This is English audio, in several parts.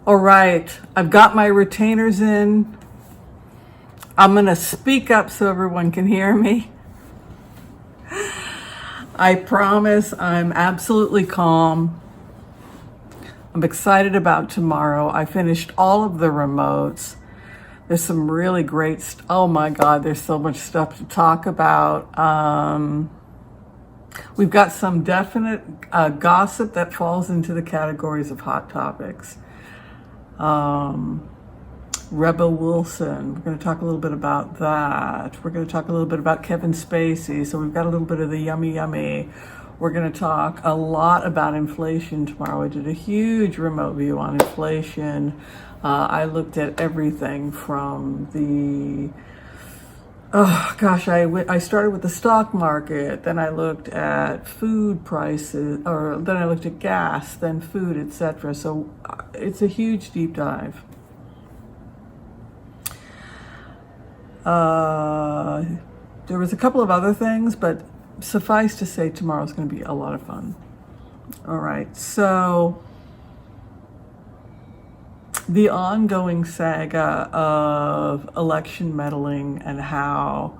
All right, I've got my retainers in. I'm going to speak up so everyone can hear me. I promise I'm absolutely calm. I'm excited about tomorrow. I finished all of the remotes. There's some really great, oh my God, there's so much stuff to talk about. We've got some definite gossip that falls into the categories of hot topics. Rebel Wilson, we're going to talk a little bit about that. We're going to talk a little bit about Kevin Spacey, so we've got a little bit of the yummy. We're going to talk a lot about inflation tomorrow. I did a huge remote view on inflation. I looked at everything from the, I started with the stock market, then I looked at food prices, or then I looked at gas, then food, etc. So it's a huge deep dive. There was a couple of other things, but suffice to say, tomorrow's going to be a lot of fun. All right, so the ongoing saga of election meddling and how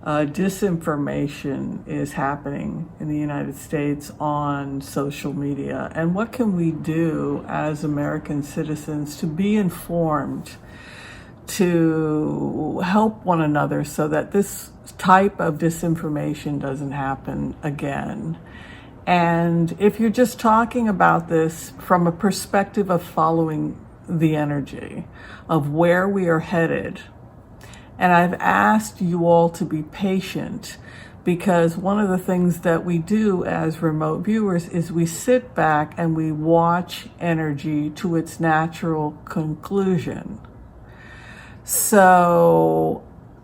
disinformation is happening in the United States on social media, and what can we do as American citizens to be informed, to help one another so that this type of disinformation doesn't happen again. And if you're just talking about this from a perspective of following the energy of where we are headed, and I've asked you all to be patient, because one of the things that we do as remote viewers is we sit back and we watch energy to its natural conclusion. So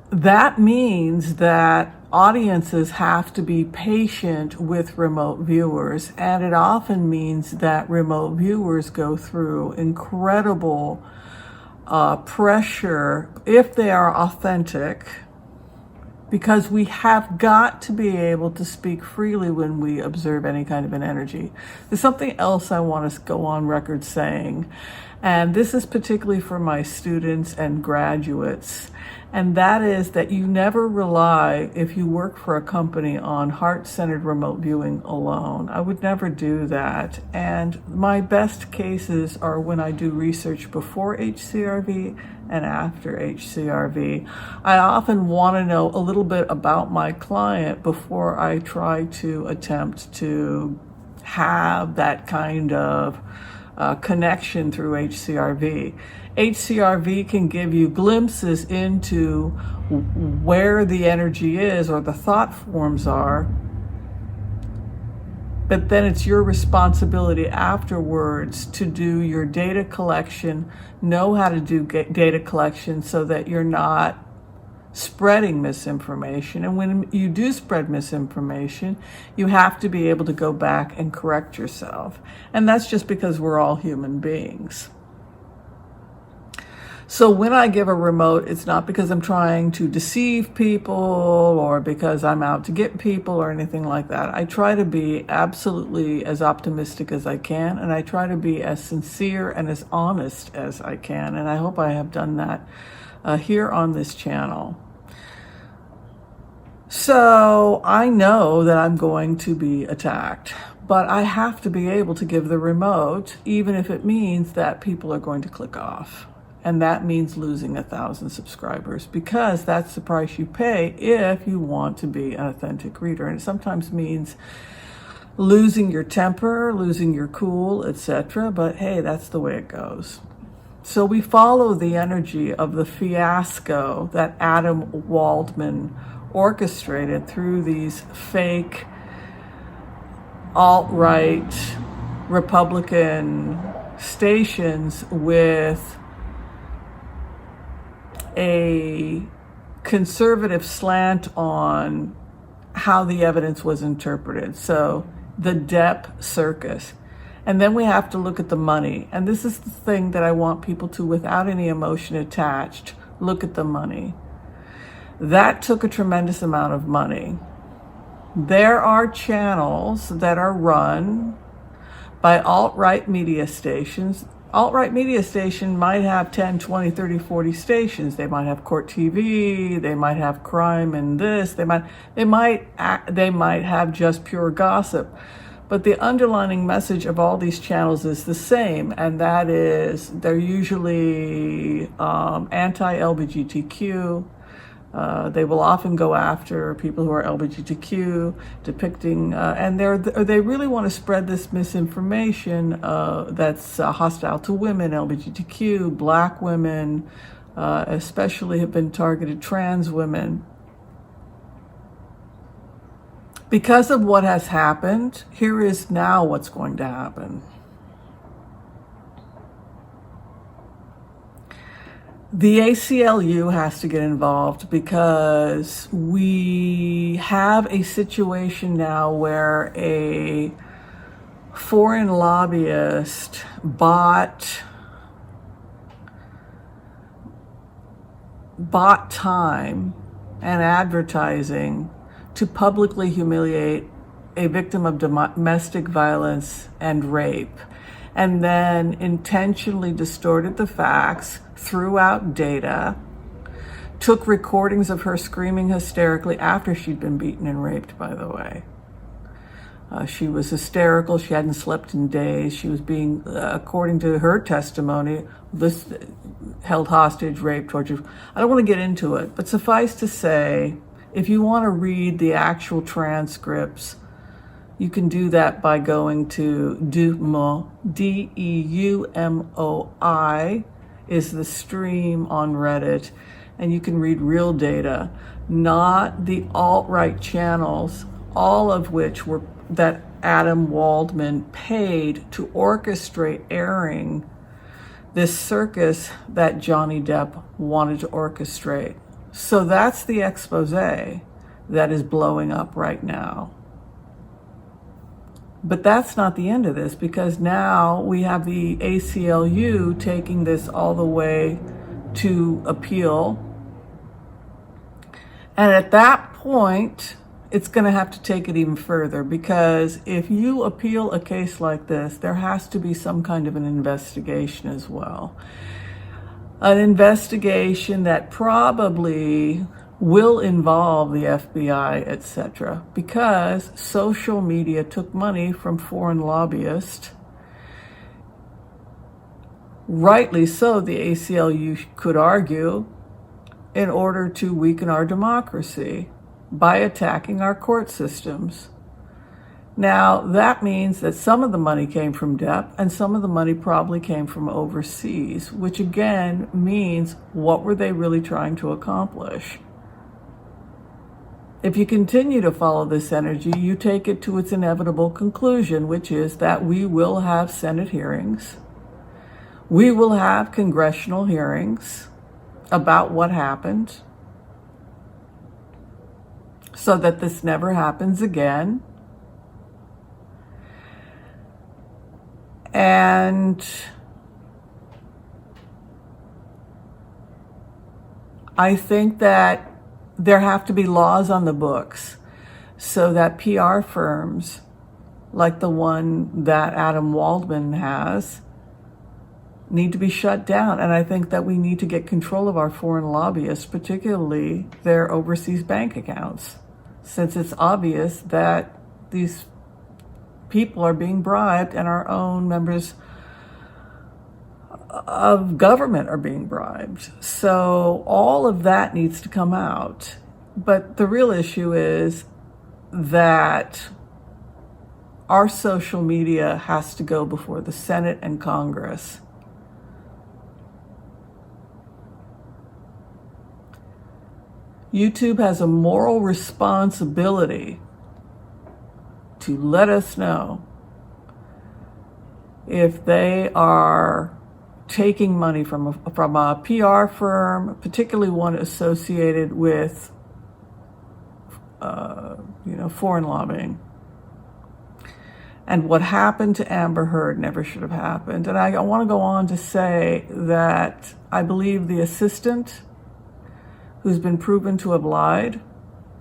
that means that audiences have to be patient with remote viewers, and it often means that remote viewers go through incredible pressure if they are authentic, because we have got to be able to speak freely when we observe any kind of an energy. There's something else I want to go on record saying, and this is particularly for my students and graduates, and that is that you never rely, if you work for a company, on heart-centered remote viewing alone. I would never do that. And my best cases are when I do research before HCRV and after HCRV. I often want to know a little bit about my client before I try to attempt to have that kind of connection through HCRV. HCRV can give you glimpses into where the energy is or the thought forms are, but then it's your responsibility afterwards to do your data collection, know how to do data collection so that you're not spreading misinformation. And when you do spread misinformation, you have to be able to go back and correct yourself. And that's just because we're all human beings. So when I give a remote, it's not because I'm trying to deceive people or because I'm out to get people or anything like that. I try to be absolutely as optimistic as I can, and I try to be as sincere and as honest as I can. And I hope I have done that here on this channel. So I know that I'm going to be attacked, but I have to be able to give the remote, even if it means that people are going to click off. And that means losing 1,000 subscribers, because that's the price you pay if you want to be an authentic reader. And it sometimes means losing your temper, losing your cool, etc. But hey, that's the way it goes. So we follow the energy of the fiasco that Adam Waldman orchestrated through these fake alt-right Republican stations with a conservative slant on how the evidence was interpreted. So the Depp circus. And then we have to look at the money. And this is the thing that I want people to, without any emotion attached, look at the money. That took a tremendous amount of money. There are channels that are run by alt-right media stations alt-right media station might have 10, 20, 30, 40 stations. They might have court TV, they might have crime and this, they might have just pure gossip. But the underlying message of all these channels is the same, and that is they're usually anti-LGBTQ. They will often go after people who are LGBTQ, depicting, and they really want to spread this misinformation that's hostile to women, LGBTQ, black women, especially have been targeted trans women. Because of what has happened, here is now what's going to happen. The ACLU has to get involved because we have a situation now where a foreign lobbyist bought time and advertising to publicly humiliate a victim of domestic violence and rape, and then intentionally distorted the facts, threw out data, took recordings of her screaming hysterically after she'd been beaten and raped, by the way. She was hysterical. She hadn't slept in days. She was being, according to her testimony, held hostage, raped, tortured. I don't want to get into it, but suffice to say, if you want to read the actual transcripts, you can do that by going to Deumoi, Deumoi, is the stream on Reddit, and you can read real data, not the alt-right channels, all of which were that Adam Waldman paid to orchestrate airing this circus that Johnny Depp wanted to orchestrate. So that's the expose that is blowing up right now. But that's not the end of this, because now we have the ACLU taking this all the way to appeal. And at that point, it's going to have to take it even further, because if you appeal a case like this, there has to be some kind of an investigation as well. An investigation that probably will involve the FBI, etc., because social media took money from foreign lobbyists. Rightly so, the ACLU could argue, in order to weaken our democracy by attacking our court systems. Now, that means that some of the money came from Depp and some of the money probably came from overseas, which again means, what were they really trying to accomplish? If you continue to follow this energy, you take it to its inevitable conclusion, which is that we will have Senate hearings. We will have congressional hearings about what happened so that this never happens again. And I think that there have to be laws on the books so that PR firms like the one that Adam Waldman has need to be shut down. And I think that we need to get control of our foreign lobbyists, particularly their overseas bank accounts, since it's obvious that these people are being bribed and our own members of government are being bribed. So all of that needs to come out. But the real issue is that our social media has to go before the Senate and Congress. YouTube has a moral responsibility to let us know if they are taking money from a PR firm, particularly one associated with foreign lobbying. And what happened to Amber Heard never should have happened. And I want to go on to say that I believe the assistant, who's been proven to have lied,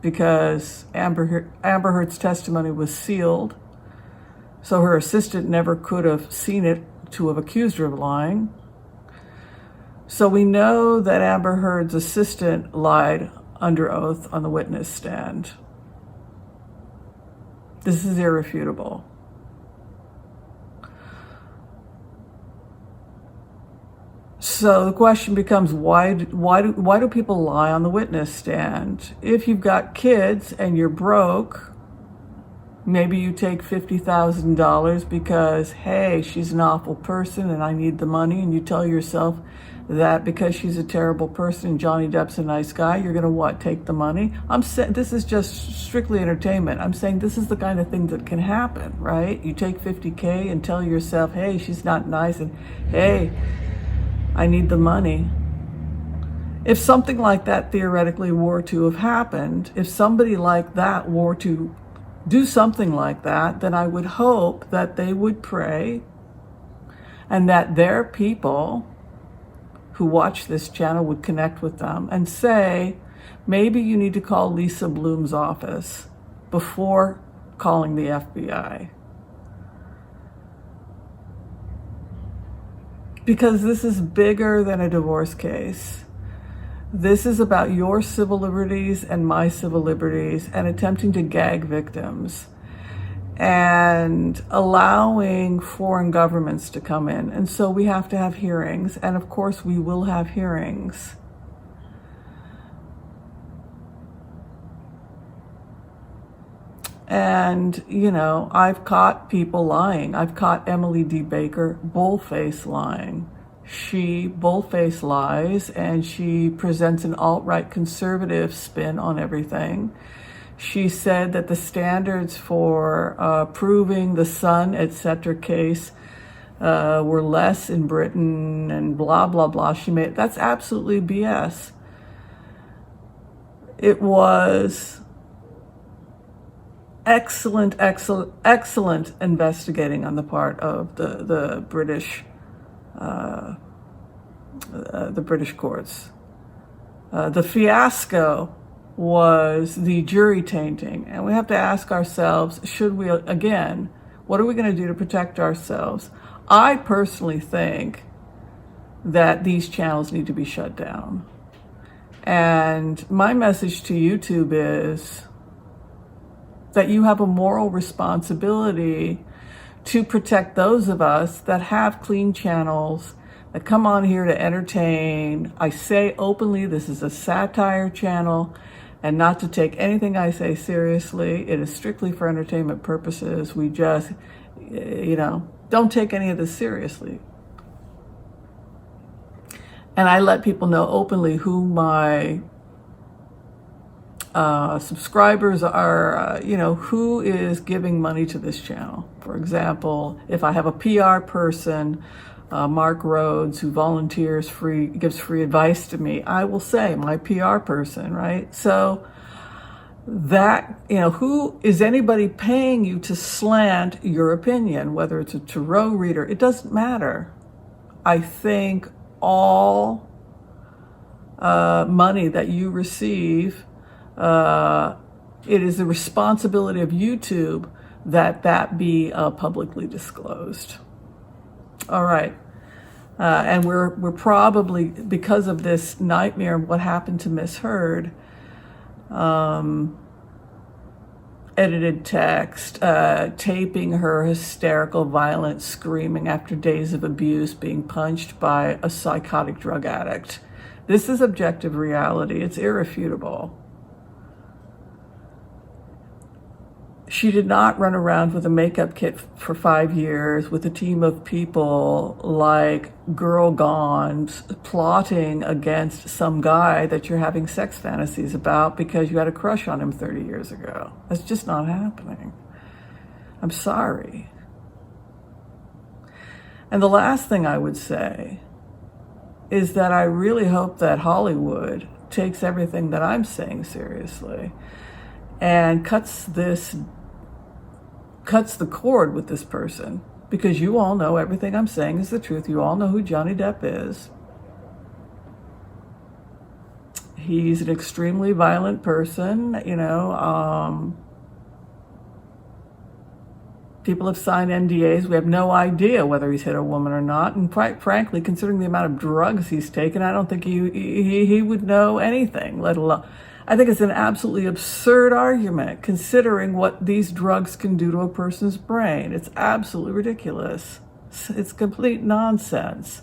because Amber Heard's testimony was sealed, so her assistant never could have seen it to have accused her of lying. So we know that Amber Heard's assistant lied under oath on the witness stand. This is irrefutable. So the question becomes, why do people lie on the witness stand? If you've got kids and you're broke, maybe you take $50,000 because, hey, she's an awful person and I need the money, and you tell yourself that because she's a terrible person and Johnny Depp's a nice guy, you're going to what? Take the money? I'm saying this is just strictly entertainment. I'm saying this is the kind of thing that can happen, right? You take $50K and tell yourself, hey, she's not nice, and hey, I need the money. If something like that theoretically were to have happened, if somebody like that were to do something like that, then I would hope that they would pray and that their people who watch this channel would connect with them and say, maybe you need to call Lisa Bloom's office before calling the FBI. Because this is bigger than a divorce case. This is about your civil liberties and my civil liberties, and attempting to gag victims and allowing foreign governments to come in. And so we have to have hearings, and of course we will have hearings. And, you know, I've caught people lying. I've caught Emily D. Baker bullface lying. She bullface lies, and she presents an alt-right conservative spin on everything. She said that the standards for proving the Sun, etc. case were less in Britain, and blah, blah, blah. That's absolutely BS. It was excellent investigating on the part of the British courts. The fiasco was the jury tainting, and we have to ask ourselves, should we, again, what are we going to do to protect ourselves? I personally think that these channels need to be shut down. And my message to YouTube is that you have a moral responsibility to protect those of us that have clean channels, that come on here to entertain. I say openly, this is a satire channel, and not to take anything I say seriously. It is strictly for entertainment purposes. We just, don't take any of this seriously. And I let people know openly who my subscribers are, who is giving money to this channel. For example, if I have a PR person, Mark Rhodes, who volunteers gives free advice to me, I will say my PR person, right? So that, who is anybody paying you to slant your opinion, whether it's a tarot reader, it doesn't matter. I think all money that you receive, it is the responsibility of YouTube that be publicly disclosed. All right. And we're probably, because of this nightmare of what happened to Miss Heard, edited text, taping her hysterical, violent screaming after days of abuse, being punched by a psychotic drug addict. This is objective reality. It's irrefutable. She did not run around with a makeup kit for 5 years with a team of people like Girl Gone plotting against some guy that you're having sex fantasies about because you had a crush on him 30 years ago. That's just not happening. I'm sorry. And the last thing I would say is that I really hope that Hollywood takes everything that I'm saying seriously and cuts the cord with this person, because you all know everything I'm saying is the truth. You all know who Johnny Depp is. He's an extremely violent person, People have signed NDAs. We have no idea whether he's hit a woman or not. And quite frankly, considering the amount of drugs he's taken, I don't think he would know anything, let alone. I think it's an absolutely absurd argument considering what these drugs can do to a person's brain. It's absolutely ridiculous. It's complete nonsense,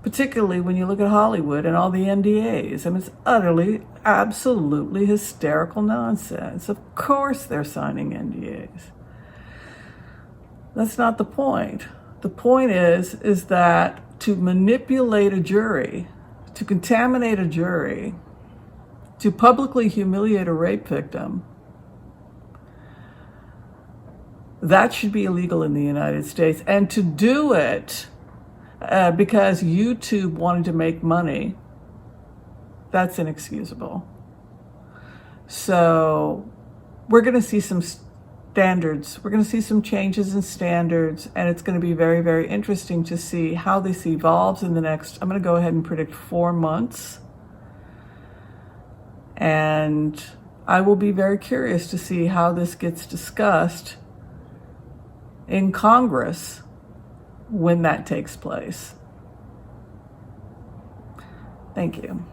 particularly when you look at Hollywood and all the NDAs. I mean, it's utterly, absolutely hysterical nonsense. Of course they're signing NDAs. That's not the point. The point is that to manipulate a jury, to contaminate a jury, to publicly humiliate a rape victim, that should be illegal in the United States. And to do it because YouTube wanted to make money, that's inexcusable. So we're going to see some standards. We're going to see some changes in standards, and it's going to be very, very interesting to see how this evolves in the next, I'm going to go ahead and predict 4 months. And I will be very curious to see how this gets discussed in Congress when that takes place. Thank you.